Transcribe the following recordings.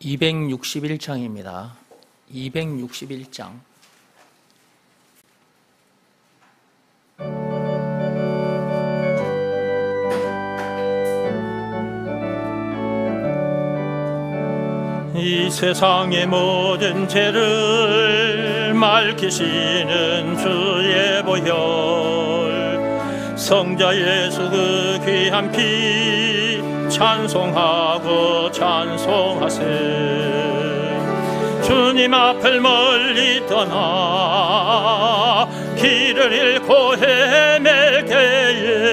261장입니다. 261장. 이 세상의 모든 죄를 맑히시는 주의 보혈, 성자 예수 그 귀한 피 찬송하고 찬송하세. 주님 앞을 멀리 떠나 길을 잃고 헤맬 때에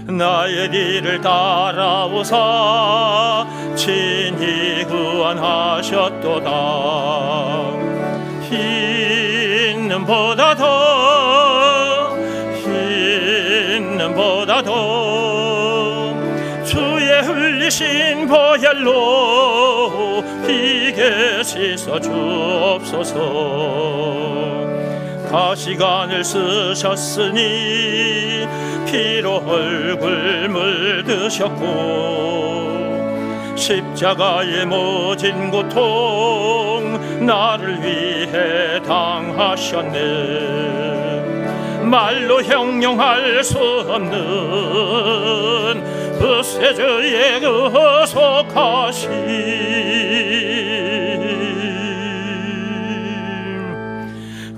나의 길을 따라오사 친히 구원하셨도다. 보다 더 주의 흘리신 보혈로 비게 씻어 주옵소서. 가시관을 쓰셨으니 피로 얼굴 물드셨고, 십자가의 모진 고통 나를 위해 당하셨네. 말로 형용할 수 없는 부세주의 구속하심,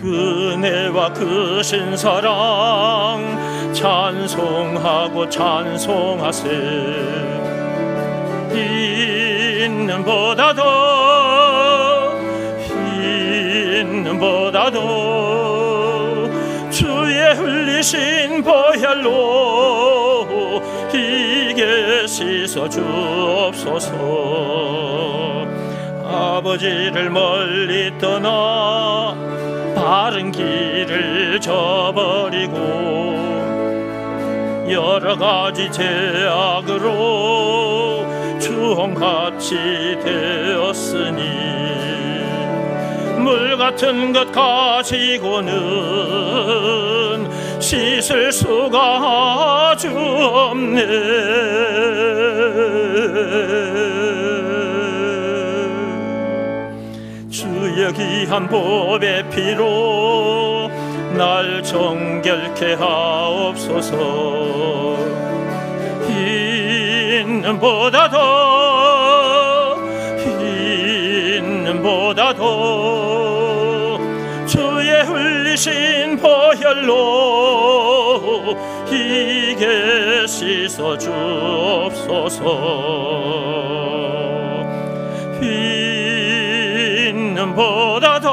은혜와 크신 사랑 찬송하고 찬송하세. 있는 보다 더 주의 흘리신 보혈로 이게 씻어 주옵소서. 아버지를 멀리 떠나 바른 길을 저버리고 여러 가지 죄악으로 주홍같이 되었으니 물 같은 것 가지고는 씻을 수가 아주 없네. 주의 귀한 보배 피로 날 정결케 하옵소서. 있는 보다 더 주의 흘리신 보혈로 이게 씻어 주옵소서. 있는 보다 더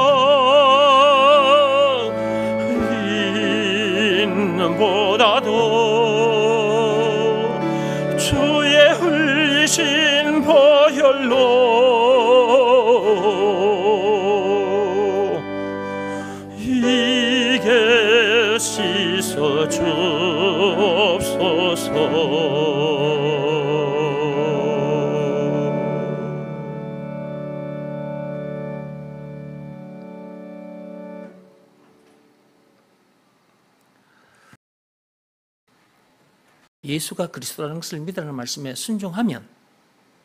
주의 흘리신 보혈로 이게 씻어 주옵소서. 예수가 그리스도라는 것을 믿으라는 말씀에 순종하면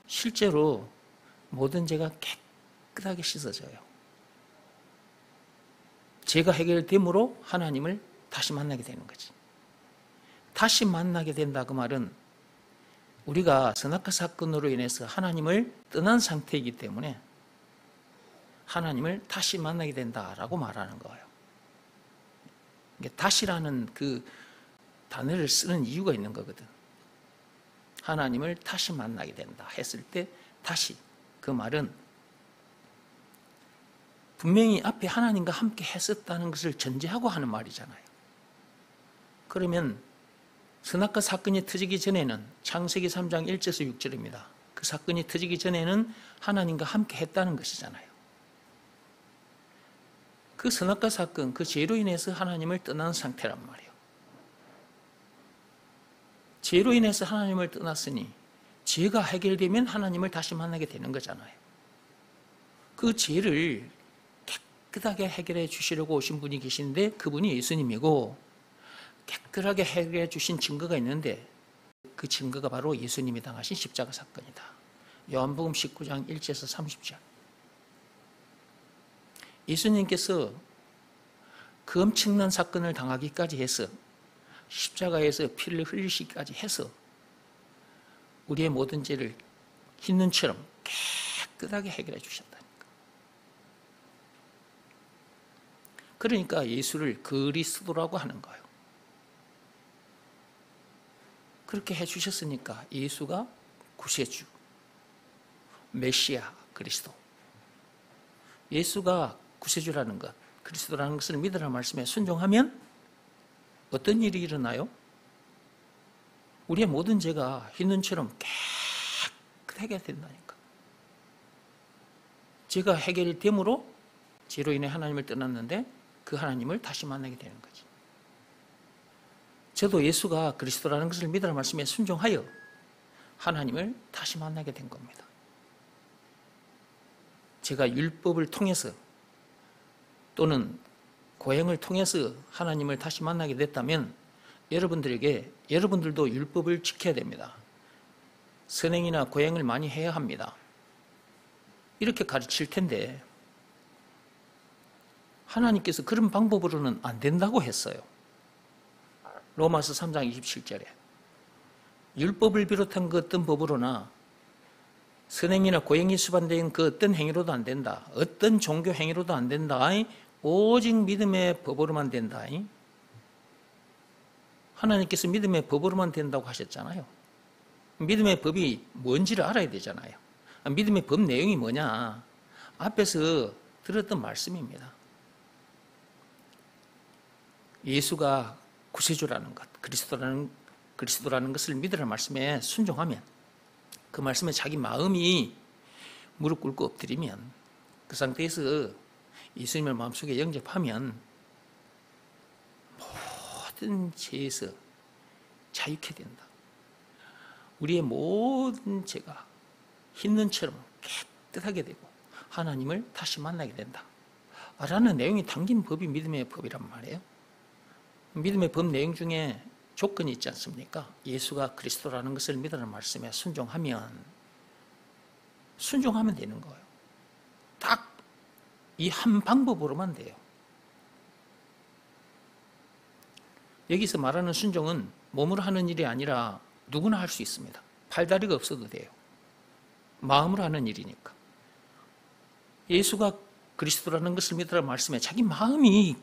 실제로 모든 죄가 깨끗하게 씻어져요. 죄가 해결됨으로 하나님을 다시 만나게 되는 거지. 다시 만나게 된다 그 말은 우리가 선악과 사건으로 인해서 하나님을 떠난 상태이기 때문에 하나님을 다시 만나게 된다라고 말하는 거예요. 다시라는 그 단어를 쓰는 이유가 있는 거거든. 하나님을 다시 만나게 된다 했을 때 다시, 그 말은 분명히 앞에 하나님과 함께 했었다는 것을 전제하고 하는 말이잖아요. 그러면 선악과 사건이 터지기 전에는 창세기 3장 1절에서 6절입니다. 그 사건이 터지기 전에는 하나님과 함께 했다는 것이잖아요. 그 선악과 사건, 그 죄로 인해서 하나님을 떠난 상태란 말이에요. 죄로 인해서 하나님을 떠났으니 죄가 해결되면 하나님을 다시 만나게 되는 거잖아요. 그 죄를 깨끗하게 해결해 주시려고 오신 분이 계신데 그분이 예수님이고, 깨끗하게 해결해 주신 증거가 있는데 그 증거가 바로 예수님이 당하신 십자가 사건이다. 요한복음 19장 1절에서 30절. 예수님께서 그 엄청난 사건을 당하기까지 해서 십자가에서 피를 흘리시기까지 해서 우리의 모든 죄를 흰 눈처럼 깨끗하게 해결해 주셨다니까. 그러니까 예수를 그리스도라고 하는 거예요. 그렇게 해주셨으니까 예수가 구세주, 메시아, 그리스도. 예수가 구세주라는 것, 그리스도라는 것을 믿으라는 말씀에 순종하면 어떤 일이 일어나요? 우리의 모든 죄가 흰 눈처럼 깨끗하게 된다니까. 죄가 해결됨으로 죄로 인해 하나님을 떠났는데 그 하나님을 다시 만나게 되는 거지. 저도 예수가 그리스도라는 것을 믿으라는 말씀에 순종하여 하나님을 다시 만나게 된 겁니다. 제가 율법을 통해서 또는 고행을 통해서 하나님을 다시 만나게 됐다면 여러분들도 율법을 지켜야 됩니다. 선행이나 고행을 많이 해야 합니다. 이렇게 가르칠 텐데 하나님께서 그런 방법으로는 안 된다고 했어요. 로마서 3장 27절에 율법을 비롯한 그 어떤 법으로나 선행이나 고행이 수반된 그 어떤 행위로도 안 된다. 어떤 종교 행위로도 안 된다. 오직 믿음의 법으로만 된다. 하나님께서 믿음의 법으로만 된다고 하셨잖아요. 믿음의 법이 뭔지를 알아야 되잖아요. 믿음의 법 내용이 뭐냐? 앞에서 들었던 말씀입니다. 예수가 구세주라는 것, 그리스도라는 것을 믿으라는 말씀에 순종하면, 그 말씀에 자기 마음이 무릎 꿇고 엎드리면, 그 상태에서 예수님을 마음속에 영접하면 모든 죄에서 자유케 된다. 우리의 모든 죄가 흰 눈처럼 깨끗하게 되고 하나님을 다시 만나게 된다 라는 내용이 담긴 법이 믿음의 법이란 말이에요. 믿음의 법 내용 중에 조건이 있지 않습니까? 예수가 그리스도라는 것을 믿으라는 말씀에 순종하면 되는 거예요. 딱 이 한 방법으로만 돼요. 여기서 말하는 순종은 몸으로 하는 일이 아니라 누구나 할 수 있습니다. 팔다리가 없어도 돼요. 마음으로 하는 일이니까. 예수가 그리스도라는 것을 믿으라는 말씀에 자기 마음이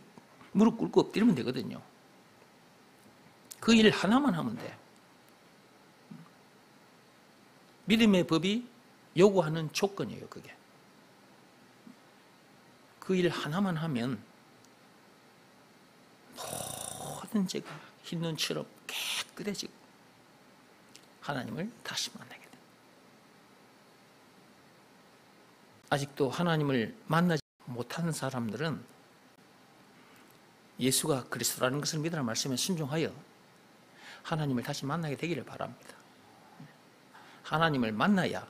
무릎 꿇고 엎드리면 되거든요. 그 일 하나만 하면 돼. 믿음의 법이 요구하는 조건이에요, 그게. 그 일 하나만 하면 모든 죄가 흰 눈처럼 깨끗해지고 하나님을 다시 만나게 됩니다. 아직도 하나님을 만나지 못하는 사람들은 예수가 그리스도라는 것을 믿으라는 말씀에 순종하여 하나님을 다시 만나게 되기를 바랍니다. 하나님을 만나야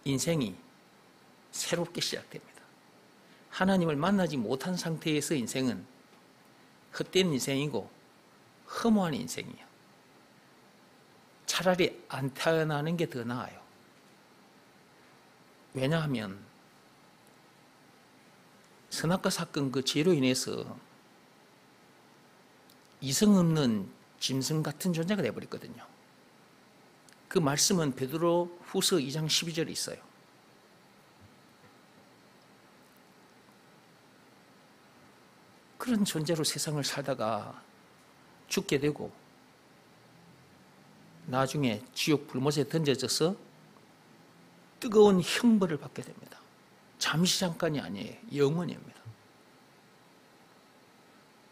인생이 새롭게 시작됩니다. 하나님을 만나지 못한 상태에서 인생은 헛된 인생이고 허무한 인생이에요. 차라리 안 태어나는 게 더 나아요. 왜냐하면 선악과 사건 그 죄로 인해서 이성 없는 짐승 같은 존재가 되어버렸거든요. 그 말씀은 베드로 후서 2장 12절에 있어요. 그런 존재로 세상을 살다가 죽게 되고 나중에 지옥 불못에 던져져서 뜨거운 형벌을 받게 됩니다. 잠시 잠깐이 아니에요. 영원입니다.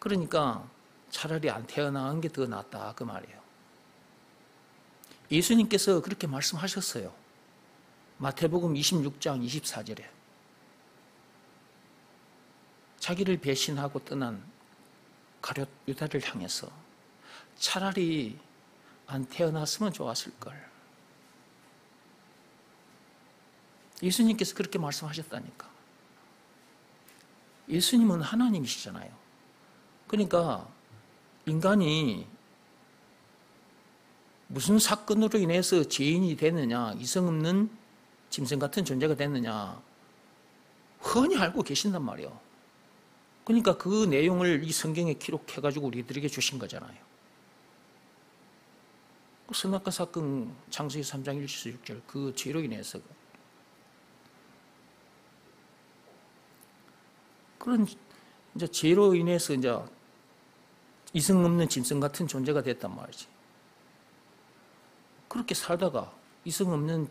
그러니까 차라리 안 태어난 게 더 낫다 그 말이에요. 예수님께서 그렇게 말씀하셨어요. 마태복음 26장 24절에 자기를 배신하고 떠난 가룟 유다를 향해서 차라리 안 태어났으면 좋았을 걸. 예수님께서 그렇게 말씀하셨다니까. 예수님은 하나님이시잖아요. 그러니까 인간이 무슨 사건으로 인해서 죄인이 됐느냐, 이성 없는 짐승 같은 존재가 됐느냐 흔히 알고 계신단 말이에요. 그러니까 그 내용을 이 성경에 기록해가지고 우리들에게 주신 거잖아요. 선악과 사건 창세기 3장 1절 6절 그 죄로 인해서 그런 이제 죄로 인해서 이제 이성 없는 짐승 같은 존재가 됐단 말이지. 그렇게 살다가 이성 없는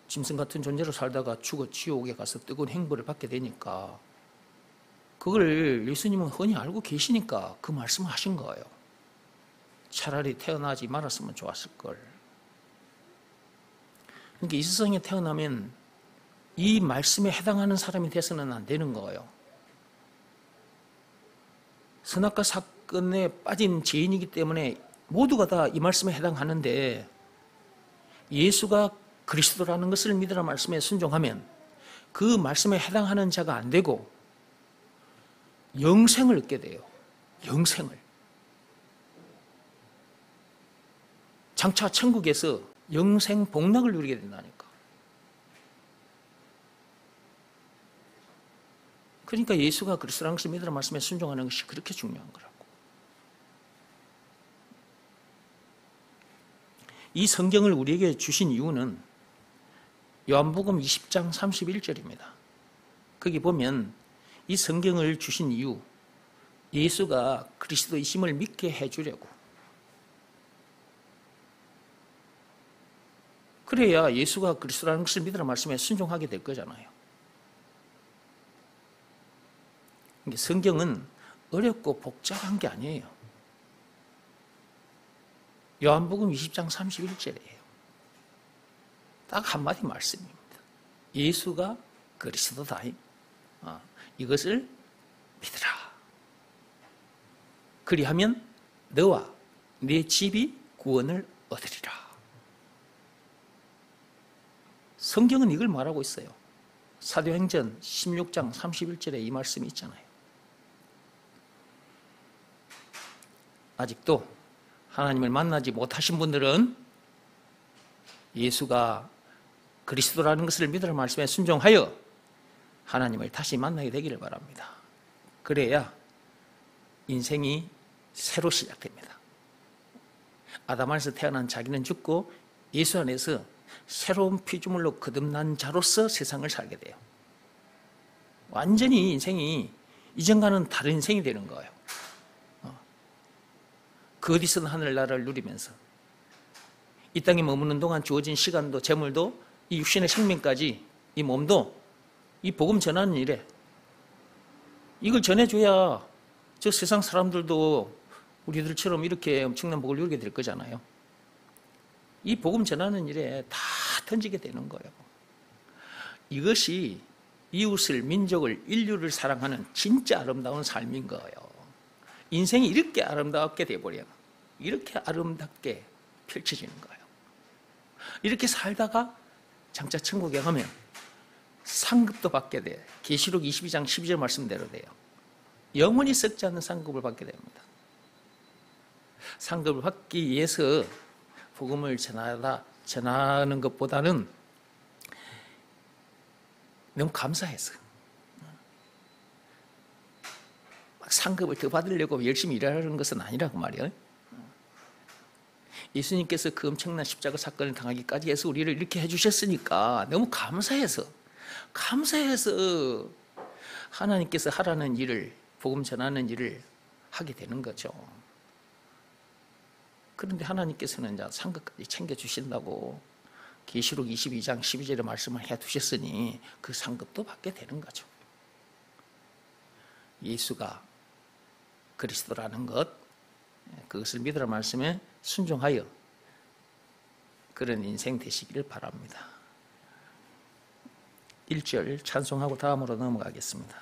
짐승 같은 존재로 살다가 죽어 지옥에 가서 뜨거운 행벌을 받게 되니까 그걸 예수님은 흔히 알고 계시니까 그 말씀을 하신 거예요. 차라리 태어나지 말았으면 좋았을 걸. 그러니까 이 세상에 태어나면 이 말씀에 해당하는 사람이 돼서는 안 되는 거예요. 선악과 사건에 빠진 죄인이기 때문에 모두가 다 이 말씀에 해당하는데 예수가 그리스도라는 것을 믿으라 말씀에 순종하면 그 말씀에 해당하는 자가 안 되고 영생을 얻게 돼요. 영생을. 장차 천국에서 영생 복락을 누리게 된다니까. 그러니까 예수가 그리스도라는 것을 믿으라 말씀에 순종하는 것이 그렇게 중요한 거라고. 이 성경을 우리에게 주신 이유는 요한복음 20장 31절입니다. 거기 보면 이 성경을 주신 이유, 예수가 그리스도이심을 믿게 해주려고. 그래야 예수가 그리스도라는 것을 믿으라 말씀에 순종하게 될 거잖아요. 성경은 어렵고 복잡한 게 아니에요. 요한복음 20장 31절이에요. 딱 한마디 말씀입니다. 예수가 그리스도다. 이것을 믿으라. 그리하면 너와 네 집이 구원을 얻으리라. 성경은 이걸 말하고 있어요. 사도행전 16장 31절에 이 말씀이 있잖아요. 아직도 하나님을 만나지 못하신 분들은 예수가 그리스도라는 것을 믿으라 말씀에 순종하여 하나님을 다시 만나게 되기를 바랍니다. 그래야 인생이 새로 시작됩니다. 아담 안에서 태어난 자기는 죽고 예수 안에서 새로운 피조물로 거듭난 자로서 세상을 살게 돼요. 완전히 인생이 이전과는 다른 인생이 되는 거예요. 그 어디서든 하늘나라를 누리면서 이 땅에 머무는 동안 주어진 시간도 재물도 이 육신의 생명까지 이 몸도 이 복음 전하는 일에 이걸 전해줘야 저 세상 사람들도 우리들처럼 이렇게 엄청난 복을 누리게 될 거잖아요. 이 복음 전하는 일에 다 던지게 되는 거예요. 이것이 이웃을, 민족을, 인류를 사랑하는 진짜 아름다운 삶인 거예요. 인생이 이렇게 아름답게 돼버려요. 이렇게 아름답게 펼쳐지는 거예요. 이렇게 살다가 장차 천국에 가면 상급도 받게 돼요. 계시록 22장 12절 말씀대로 돼요. 영원히 썩지 않는 상급을 받게 됩니다. 상급을 받기 위해서 복음을 전하는 것보다는 너무 감사해서 상급을 더 받으려고 열심히 일하는 것은 아니라고 말이에요. 예수님께서 그 엄청난 십자가 사건을 당하기까지 해서 우리를 이렇게 해주셨으니까 너무 감사해서 하나님께서 하라는 일을, 복음 전하는 일을 하게 되는 거죠. 그런데 하나님께서는 이제 상급까지 챙겨주신다고 계시록 22장 12절의 말씀을 해두셨으니 그 상급도 받게 되는 거죠. 예수가 그리스도라는 것, 그것을 믿으라 말씀에 순종하여 그런 인생 되시기를 바랍니다. 1절 찬송하고 다음으로 넘어가겠습니다.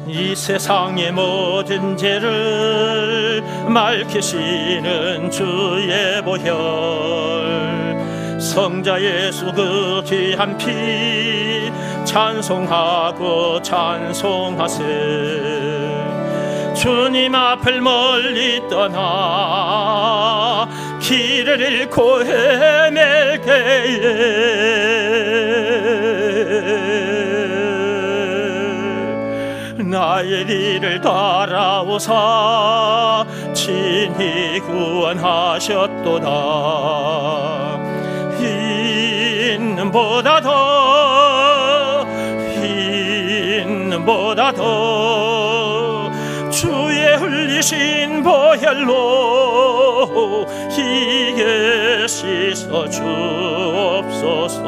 이 세상의 모든 죄를 맑히시는 주의 보혈, 성자 예수 그 귀한 피 찬송하고 찬송하세. 주님 앞을 멀리 떠나 길을 잃고 헤맬 때에 나의 일을 따라오사 친히 구원하셨도다. 있는보다 더 주의 흘리신 보혈로 이게 씻어 주옵소서.